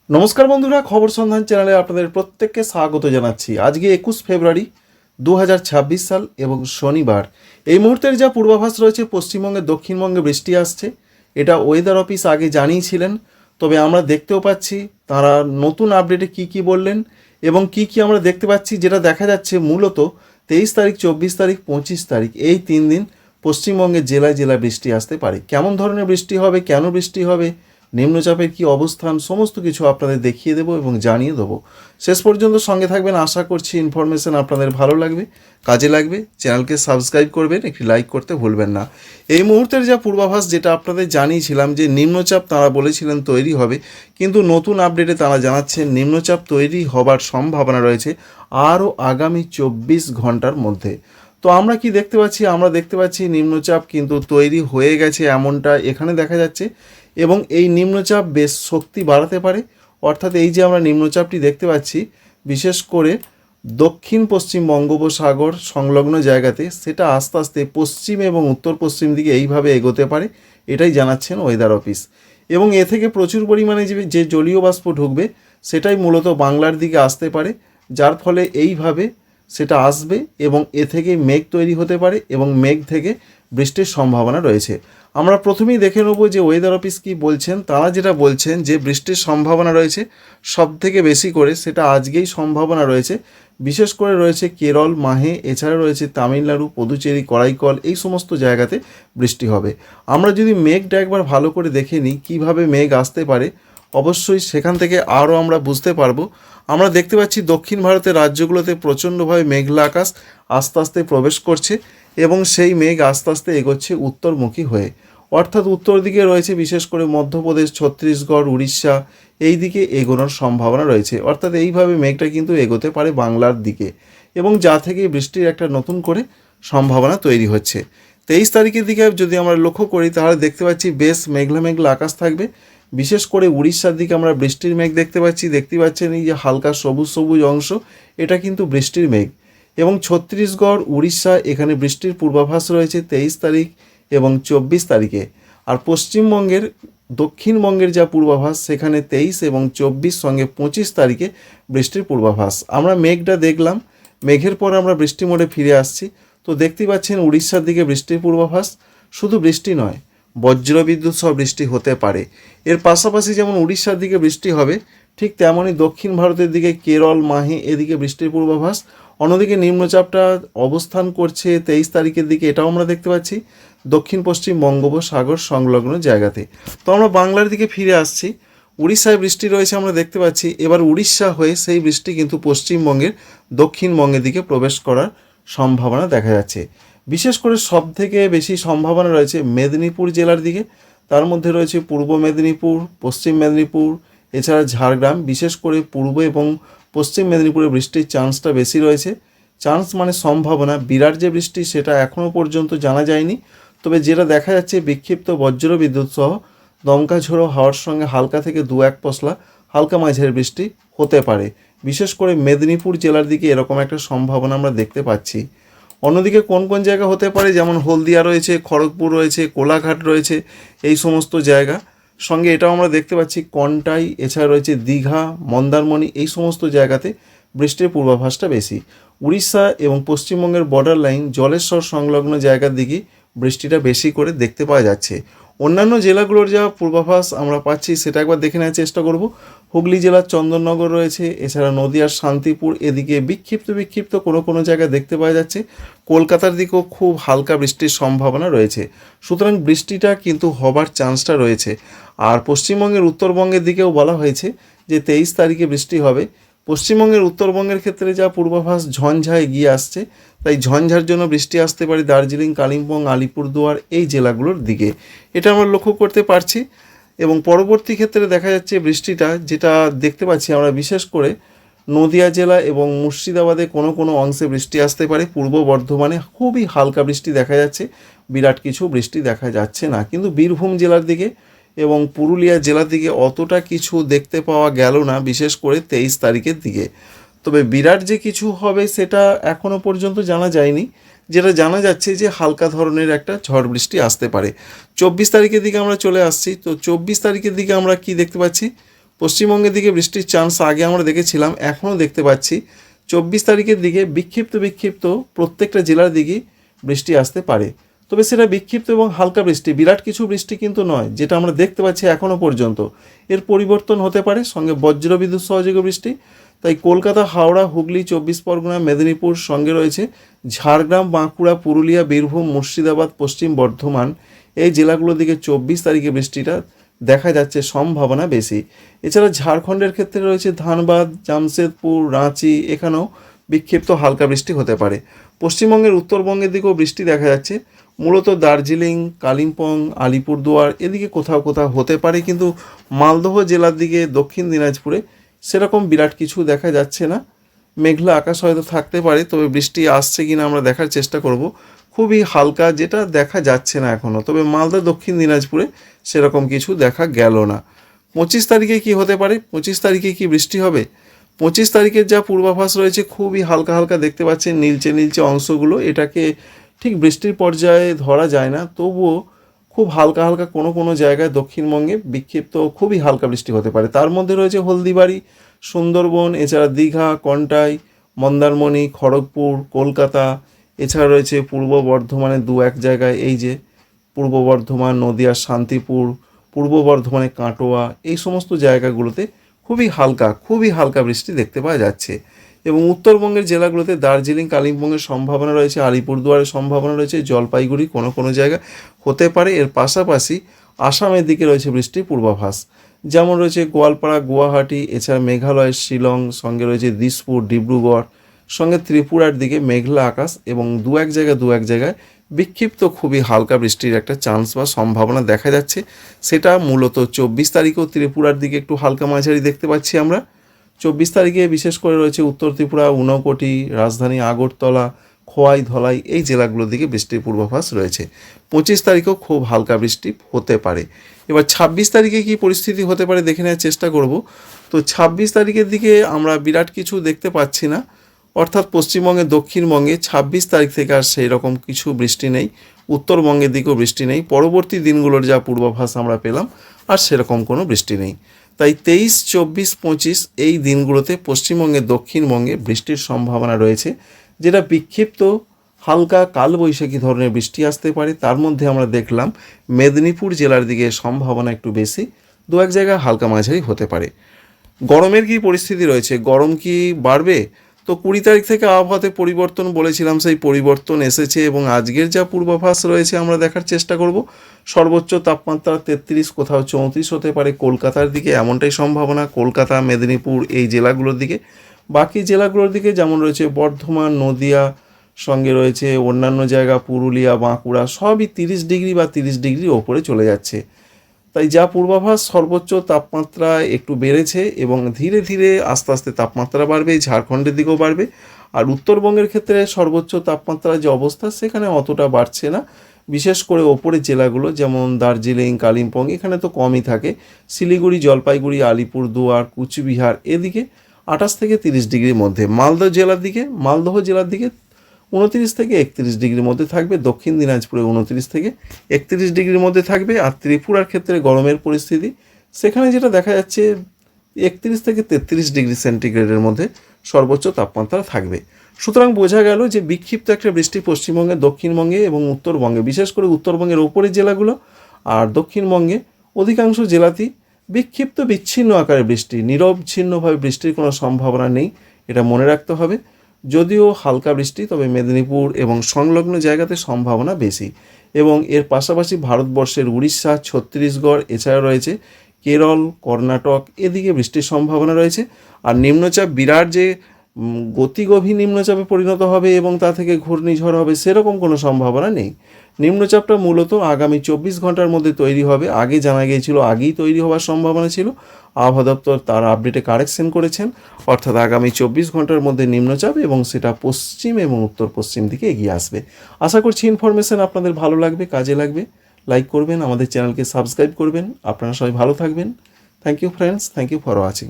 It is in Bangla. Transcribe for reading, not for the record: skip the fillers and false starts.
নমস্কার বন্ধুরা, খবর সন্ধান চ্যানেলে আপনাদের প্রত্যেককে স্বাগত জানাচ্ছি। আজকে 21 ফেব্রুয়ারি 2026 সাল এবং শনিবার। এই মুহূর্তের যা পূর্বাভাস রয়েছে, পশ্চিমবঙ্গে দক্ষিণবঙ্গে বৃষ্টি আসছে। এটা ওয়েদার অফিস আগে জানিয়েছিলেন, তবে আমরা দেখতেও পাচ্ছি তারা নতুন আপডেটে কি বললেন এবং কি আমরা দেখতে পাচ্ছি। যেটা দেখা যাচ্ছে মূলত 23 তারিখ, 24 তারিখ, 25 তারিখ এই 3 দিন পশ্চিমবঙ্গের জেলায় জেলায় বৃষ্টি আসতে পারে। কেমন ধরনের বৃষ্টি হবে, কেন বৃষ্টি হবে, নিম্নচাপের কি অবস্থান, সমস্ত কিছু আপনাদের দেখিয়ে দেবো এবং জানিয়ে দেবো। শেষ পর্যন্ত সঙ্গে থাকবেন। আশা করছি ইনফরমেশন আপনাদের ভালো লাগবে, কাজে লাগবে। চ্যানেলকে সাবস্ক্রাইব করবেন, একটি লাইক করতে ভুলবেন না। এই মুহূর্তের যা পূর্বাভাস, যেটা আপনাদের জানিয়েছিলাম যে নিম্নচাপ তারা বলেছিলেন তৈরি হবে, কিন্তু নতুন আপডেটে তারা জানাচ্ছেন নিম্নচাপ তৈরি হবার সম্ভাবনা রয়েছে আরও আগামী 24 ঘন্টার মধ্যে। তো আমরা কি দেখতে পাচ্ছি? আমরা দেখতে পাচ্ছি নিম্নচাপ কিন্তু তৈরি হয়ে গেছে, এমনটা এখানে দেখা যাচ্ছে। এবং এই নিম্নচাপ বেশ শক্তি বাড়াতে পারে। অর্থাৎ এই যে আমরা নিম্নচাপটি দেখতে পাচ্ছি, বিশেষ করে দক্ষিণ পশ্চিম বঙ্গোপসাগর সংলগ্ন জায়গাতে, সেটা আস্তে আস্তে পশ্চিম এবং উত্তর পশ্চিম দিকে এইভাবে এগোতে পারে, এটাই জানাচ্ছেন ওয়েদার অফিস। এবং এ থেকে প্রচুর পরিমাণে যে জলীয় বাষ্প ঢুকবে, সেটাই মূলত বাংলার দিকে আসতে পারে, যার ফলে এইভাবে সেটা আসবে এবং এ থেকে মেঘ তৈরি হতে পারে এবং মেঘ থেকে বৃষ্টির সম্ভাবনা রয়েছে। আমরা প্রথমেই দেখে নেব যে ওয়েদার অফিস কী বলছেন। তারা যেটা বলছেন যে বৃষ্টির সম্ভাবনা রয়েছে সব থেকে বেশি করে, সেটা আজকেই সম্ভাবনা রয়েছে। বিশেষ করে রয়েছে কেরল, মাহে, এছাড়া রয়েছে তামিলনাড়ু, পুদুচেরি, করাইকল, এই সমস্ত জায়গাতে বৃষ্টি হবে। আমরা যদি মেঘটা একবার ভালো করে দেখে নিই কীভাবে মেঘ আসতে পারে, অবশ্যই সেখান থেকে আরও আমরা বুঝতে পারবো। আমরা দেখতে পাচ্ছি দক্ষিণ ভারতের রাজ্যগুলোতে প্রচণ্ডভাবে মেঘলা আকাশ আস্তে আস্তে প্রবেশ করছে এবং সেই মেঘ আস্তে আস্তে এগোচ্ছে উত্তরমুখী হয়ে। অর্থাৎ উত্তর দিকে রয়েছে বিশেষ করে মধ্যপ্রদেশ, ছত্তিশগড়, উড়িষ্যা, এই দিকে এগোনোর সম্ভাবনা রয়েছে। অর্থাৎ এইভাবে মেঘটা কিন্তু এগোতে পারে বাংলার দিকে এবং যা থেকে বৃষ্টির একটা নতুন করে সম্ভাবনা তৈরি হচ্ছে। 23 তারিখের দিকে যদি আমরা লক্ষ্য করি, তাহলে দেখতে পাচ্ছি বেশ মেঘলা মেঘলা আকাশ থাকবে। বিশেষ করে উড়িষ্যার দিকে আমরা বৃষ্টির মেঘ দেখতে পাচ্ছি। দেখতে পাচ্ছেন এই যে হালকা সবুজ সবুজ অংশ, এটা কিন্তু বৃষ্টির মেঘ। এবং ছত্তিশগড়, উড়িষ্যা, এখানে বৃষ্টির পূর্বাভাস রয়েছে 23 তারিখ এবং 24 তারিখে। আর পশ্চিমবঙ্গের দক্ষিণবঙ্গের যা পূর্বাভাস, সেখানে 23 এবং 24 সঙ্গে 25 তারিখে বৃষ্টির পূর্বাভাস। আমরা মেঘটা দেখলাম, মেঘের পর আমরা বৃষ্টি মোডে ফিরে আসছি। তো দেখতে পাচ্ছেন উড়িষ্যার দিকে বৃষ্টির পূর্বাভাস। শুধু বৃষ্টি নয়, বজ্রবিদ্যুৎ সহ বৃষ্টি হতে পারে। এর পাশাপাশি যেমন উড়িষ্যার দিকে বৃষ্টি হবে, ঠিক তেমনই দক্ষিণ ভারতের দিকে কেরল, মাহে, এদিকে বৃষ্টির পূর্বাভাস। অন্যদিকে নিম্নচাপটা অবস্থান করছে 23 তারিখের দিকে, এটাও আমরা দেখতে পাচ্ছি দক্ষিণ পশ্চিম বঙ্গোপসাগর সংলগ্ন জায়গাতে। তো আমরা বাংলার দিকে ফিরে আসছি। উড়িষ্যায় বৃষ্টি রয়েছে আমরা দেখতে পাচ্ছি। এবার উড়িষ্যা হয়ে সেই বৃষ্টি কিন্তু পশ্চিমবঙ্গের দক্ষিণবঙ্গের দিকে প্রবেশ করার সম্ভাবনা দেখা যাচ্ছে। বিশেষ করে সব থেকে বেশি সম্ভাবনা রয়েছে মেদিনীপুর জেলার দিকে। তার মধ্যে রয়েছে পূর্ব মেদিনীপুর, পশ্চিম মেদিনীপুর, এছাড়া ঝাড়গ্রাম। বিশেষ করে পূর্ব এবং পশ্চিম মেদিনীপুরে বৃষ্টির চান্সটা বেশি রয়েছে। চান্স মানে সম্ভাবনা, বিরাট যে বৃষ্টি সেটা এখনও পর্যন্ত জানা যায়নি। তবে যেটা দেখা যাচ্ছে, বিক্ষিপ্ত বজ্র বিদ্যুৎ সহ দমকা ঝোড়ো হাওয়ার সঙ্গে হালকা থেকে 2-1 পশলা হালকা মাঝারি বৃষ্টি হতে পারে। বিশেষ করে মেদিনীপুর জেলার দিকে এরকম একটা সম্ভাবনা আমরা দেখতে পাচ্ছি। অন্যদিকে কোন কোন জায়গা হতে পারে, যেমন হলদিয়া রয়েছে, খড়গপুর রয়েছে, কোলাঘাট রয়েছে, এই সমস্ত জায়গা। সঙ্গে এটাও আমরা দেখতে পাচ্ছি কন্টাই, এছাড়া রয়েছে দীঘা, মন্দারমণি, এই সমস্ত জায়গাতে বৃষ্টির পূর্বাভাসটা বেশি। উড়িষ্যা এবং পশ্চিমবঙ্গের বর্ডার লাইন জলেশ্বর সংলগ্ন জায়গার দিকে বৃষ্টিটা বেশি করে দেখতে পাওয়া যাচ্ছে। অন্যান্য জেলাগুলোর যা পূর্বাভাস আমরা পাচ্ছি সেটা একবার দেখে নেওয়ার চেষ্টা করব। হুগলি জেলার চন্দননগর রয়েছে, এছাড়া নদিয়ার শান্তিপুর, এদিকে বিক্ষিপ্ত কোনো জায়গায় দেখতে পাওয়া যাচ্ছে। কলকাতার দিকেও খুব হালকা বৃষ্টির সম্ভাবনা রয়েছে। সুতরাং বৃষ্টিটা কিন্তু হবার চান্সটা রয়েছে। আর পশ্চিমবঙ্গের উত্তরবঙ্গের দিকেও বলা হয়েছে যে 23 তারিখে বৃষ্টি হবে। পশ্চিমবঙ্গের উত্তরবঙ্গের ক্ষেত্রে যা পূর্বাভাস, ঝঞ্ঝা এগিয়ে আসছে, তাই ঝঞ্ঝার জন্য বৃষ্টি আসতে পারে দার্জিলিং, কালিম্পং, আলিপুরদুয়ার, এই জেলাগুলোর দিকে। এটা আমরা লক্ষ্য করতে পারছি। এবং পরবর্তী ক্ষেত্রে দেখা যাচ্ছে বৃষ্টিটা যেটা দেখতে পাচ্ছি আমরা, বিশেষ করে নদিয়া জেলা এবং মুর্শিদাবাদে কোনো অংশে বৃষ্টি আসতে পারে। পূর্ব বর্ধমানে খুবই হালকা বৃষ্টি দেখা যাচ্ছে, বিরাট কিছু বৃষ্টি দেখা যাচ্ছে না। কিন্তু বীরভূম জেলার দিকে এবং পুরুলিয়া জেলার দিকে অতটা কিছু দেখতে পাওয়া গেল না, বিশেষ করে 23 তারিখের দিকে। তবে বিরাট যে কিছু হবে সেটা এখনও পর্যন্ত জানা যায়নি। যেটা জানা যাচ্ছে যে হালকা ধরনের একটা ঝড় বৃষ্টি আসতে পারে। 24 তারিখের দিকে আমরা চলে আসছি। তো 24 তারিখের দিকে আমরা কি দেখতে পাচ্ছি, পশ্চিমবঙ্গের দিকে বৃষ্টির চান্স আগে আমরা দেখেছিলাম, এখনও দেখতে পাচ্ছি 24 তারিখের দিকে বিক্ষিপ্ত প্রত্যেকটা জেলার দিকেই বৃষ্টি আসতে পারে। তবে সেটা বিক্ষিপ্ত এবং হালকা বৃষ্টি, বিরাট কিছু বৃষ্টি কিন্তু নয়, যেটা আমরা দেখতে পাচ্ছি এখনও পর্যন্ত। এর পরিবর্তন হতে পারে, সঙ্গে বজ্রবিদ্যুৎ সহযোগে বৃষ্টি। তাই কলকাতা, হাওড়া, হুগলি, 24 পরগনা, মেদিনীপুর, সঙ্গে রয়েছে ঝাড়গ্রাম, বাঁকুড়া, পুরুলিয়া, বীরভূম, মুর্শিদাবাদ, পশ্চিম বর্ধমান, এই জেলাগুলোর দিকে 24 তারিখে বৃষ্টিটা দেখা যাচ্ছে সম্ভাবনা বেশি। এছাড়া ঝাড়খণ্ডের ক্ষেত্রে রয়েছে ধানবাদ, জামশেদপুর, রাঁচি, এখানেও বিক্ষিপ্ত হালকা বৃষ্টি হতে পারে। পশ্চিমবঙ্গের উত্তরবঙ্গের দিকেও বৃষ্টি দেখা যাচ্ছে, মূলত দার্জিলিং, কালিম্পং, আলিপুরদুয়ার এদিকে কোথাও কোথাও হতে পারে, কিন্তু মালদহ জেলার দিকে, দক্ষিণ দিনাজপুরে সেরকম বিরাট কিছু দেখা যাচ্ছে না। মেঘলা আকাশ হয়তো থাকতে পারে, তবে বৃষ্টি আসছে কিনা আমরা দেখার চেষ্টা করব। খুবই হালকা, যেটা দেখা যাচ্ছে না এখনও। তবে মালদা, দক্ষিণ দিনাজপুরে সেরকম কিছু দেখা গেল না। 25 তারিখে কি হতে পারে? 25 তারিখে কি বৃষ্টি হবে? 25 তারিখের যা পূর্বাভাস রয়েছে, খুবই হালকা হালকা দেখতে পাচ্ছেন নীলচে অংশগুলো, এটাকে ঠিক বৃষ্টির পর্যায়ে ধরা যায় না, তবুও খুব হালকা হালকা কোনো জায়গায় দক্ষিণবঙ্গে বিক্ষিপ্ত খুবই হালকা বৃষ্টি হতে পারে। তার মধ্যে রয়েছে হলদিবাড়ি, সুন্দরবন, এছাড়া দীঘা, কন্টাই, মন্দারমণি, খড়গপুর, কলকাতা, এছাড়া রয়েছে পূর্ব বর্ধমানে 2-1 জায়গায়, এই যে পূর্ব বর্ধমান, নদিয়া, শান্তিপুর, পূর্ব বর্ধমানে কাটোয়া, এই সমস্ত জায়গাগুলোতে খুবই হালকা বৃষ্টি দেখতে পাওয়া যাচ্ছে। এবং উত্তরবঙ্গের জেলাগুলোতে দার্জিলিং, কালিম্পংয়ের সম্ভাবনা রয়েছে, আলিপুরদুয়ারের সম্ভাবনা রয়েছে, জলপাইগুড়ি কোনো জায়গায় হতে পারে। এর পাশাপাশি আসামের দিকে রয়েছে বৃষ্টির পূর্বাভাস, যেমন রয়েছে গোয়ালপাড়া, গুয়াহাটি, এছাড়া মেঘালয়ের শিলং, সঙ্গে রয়েছে দিসপুর, ডিব্রুগড়, সঙ্গে ত্রিপুরার দিকে মেঘলা আকাশ এবং দু এক জায়গায় বিক্ষিপ্ত খুবই হালকা বৃষ্টির একটা চান্স বা সম্ভাবনা দেখা যাচ্ছে। সেটা মূলত 24 তারিখেও ত্রিপুরার দিকে একটু হালকা মাঝারি দেখতে পাচ্ছি আমরা। 24 তারিখে বিশেষ করে রয়েছে উত্তর ত্রিপুরা, ঊনকোটি, রাজধানী আগরতলা, খোয়াই, ধলাই, এই জেলাগুলোর দিকে বৃষ্টির পূর্বাভাস রয়েছে। 25 তারিখেও খুব হালকা বৃষ্টি হতে পারে। এবার 26 তারিখে কী পরিস্থিতি হতে পারে দেখে নেওয়ার চেষ্টা করব। তো 26 তারিখের দিকে আমরা বিরাট কিছু দেখতে পাচ্ছি না, অর্থাৎ পশ্চিমবঙ্গে, দক্ষিণবঙ্গে 26 তারিখ থেকে আর সেই রকম কিছু বৃষ্টি নেই, উত্তরবঙ্গের দিকেও বৃষ্টি নেই। পরবর্তী দিনগুলোর যা পূর্বাভাস আমরা পেলাম, আর সেরকম কোনো বৃষ্টি নেই। তাই 23, 24, 25 এই দিনগুলোতে পশ্চিমবঙ্গে, দক্ষিণবঙ্গে বৃষ্টির সম্ভাবনা রয়েছে, যেটা বিক্ষিপ্ত হালকা কালবৈশাখী ধরনের বৃষ্টি আসতে পারে। তার মধ্যে আমরা দেখলাম মেদিনীপুর জেলার দিকে সম্ভাবনা একটু বেশি, 2-1 জায়গায় হালকা মাঝারি হতে পারে। গরমের কী পরিস্থিতি রয়েছে? গরম কি বাড়বে? তো 20 তারিখ থেকে আবহাওয়াতে পরিবর্তন বলেছিলাম, সেই পরিবর্তন এসেছে এবং আজকের যা পূর্বাভাস রয়েছে আমরা দেখার চেষ্টা করব। সর্বোচ্চ তাপমাত্রা 33, কোথাও 34 হতে পারে কলকাতার দিকে, এমনটাই সম্ভাবনা। কলকাতা, মেদিনীপুর এই জেলাগুলোর দিকে। বাকি জেলাগুলোর দিকে যেমন রয়েছে বর্ধমান, নদিয়া, সঙ্গে রয়েছে অন্যান্য জায়গা পুরুলিয়া, বাঁকুড়া, সবই 30 ডিগ্রি বা 30 ডিগ্রির ওপরে চলে যাচ্ছে। তাই যা পূর্বাভাস, সর্বোচ্চ তাপমাত্রা একটু বেড়েছে এবং ধীরে ধীরে আস্তে আস্তে তাপমাত্রা বাড়বে, ঝাড়খণ্ডের দিকেও বাড়বে। আর উত্তরবঙ্গের ক্ষেত্রে সর্বোচ্চ তাপমাত্রার যে অবস্থা, সেখানে অতটা বাড়ছে না। বিশেষ করে ওপরের জেলাগুলো যেমন দার্জিলিং, কালিম্পং, এখানে তো কমই থাকে। শিলিগুড়ি, জলপাইগুড়ি, আলিপুরদুয়ার, কুচবিহার এদিকে 28 থেকে 30 ডিগ্রির মধ্যে। মালদহ জেলার দিকে 29 থেকে 31 ডিগ্রির মধ্যে থাকবে। দক্ষিণ দিনাজপুরে 29 থেকে 31 ডিগ্রির মধ্যে থাকবে। আর ত্রিপুরার ক্ষেত্রে গরমের পরিস্থিতি, সেখানে যেটা দেখা যাচ্ছে 31 থেকে 33 ডিগ্রি সেন্টিগ্রেডের মধ্যে সর্বোচ্চ তাপমাত্রা থাকবে। সুতরাং বোঝা গেল যে বিক্ষিপ্ত একটা বৃষ্টি পশ্চিমবঙ্গে, দক্ষিণবঙ্গে এবং উত্তরবঙ্গে, বিশেষ করে উত্তরবঙ্গের ওপরের জেলাগুলো আর দক্ষিণবঙ্গে অধিকাংশ জেলাতেই বিক্ষিপ্ত বিচ্ছিন্ন আকারে বৃষ্টি, নিরবচ্ছিন্নভাবে বৃষ্টির কোনো সম্ভাবনা নেই, এটা মনে রাখতে হবে। যদিও হালকা বৃষ্টি, তবে মেদিনীপুর এবং সংলগ্ন জায়গাতে সম্ভাবনা বেশি। এবং এর পাশাপাশি ভারতবর্ষের উড়িষ্যা, ছত্তিশগড়, এছাড়া রয়েছে কেরল, কর্ণাটক, এদিকে বৃষ্টির সম্ভাবনা রয়েছে। আর নিম্নচাপ বিরাট যে গতিগভীর নিম্নচাপে পরিণত হবে এবং তা থেকে ঘূর্ণিঝড় হবে, সেরকম কোনো সম্ভাবনা নেই। নিম্নচাপটা মূলত আগামী 24 ঘন্টার মধ্যে তৈরি হবে। আগে জানা গিয়েছিল আগেই তৈরি হওয়ার সম্ভাবনা ছিল, আবহাওয়া দপ্তর তার আপডেটে কারেকশন করেছেন, অর্থাৎ আগামী 24 ঘন্টার মধ্যে নিম্নচাপ এবং সেটা পশ্চিম এবং উত্তর পশ্চিম দিকে এগিয়ে আসবে। আশা করছি ইনফরমেশন আপনাদের ভালো লাগবে, কাজে লাগবে। লাইক করবেন, আমাদের চ্যানেলকে সাবস্ক্রাইব করবেন। আপনারা সবাই ভালো থাকবেন। Thank you friends, thank you for watching.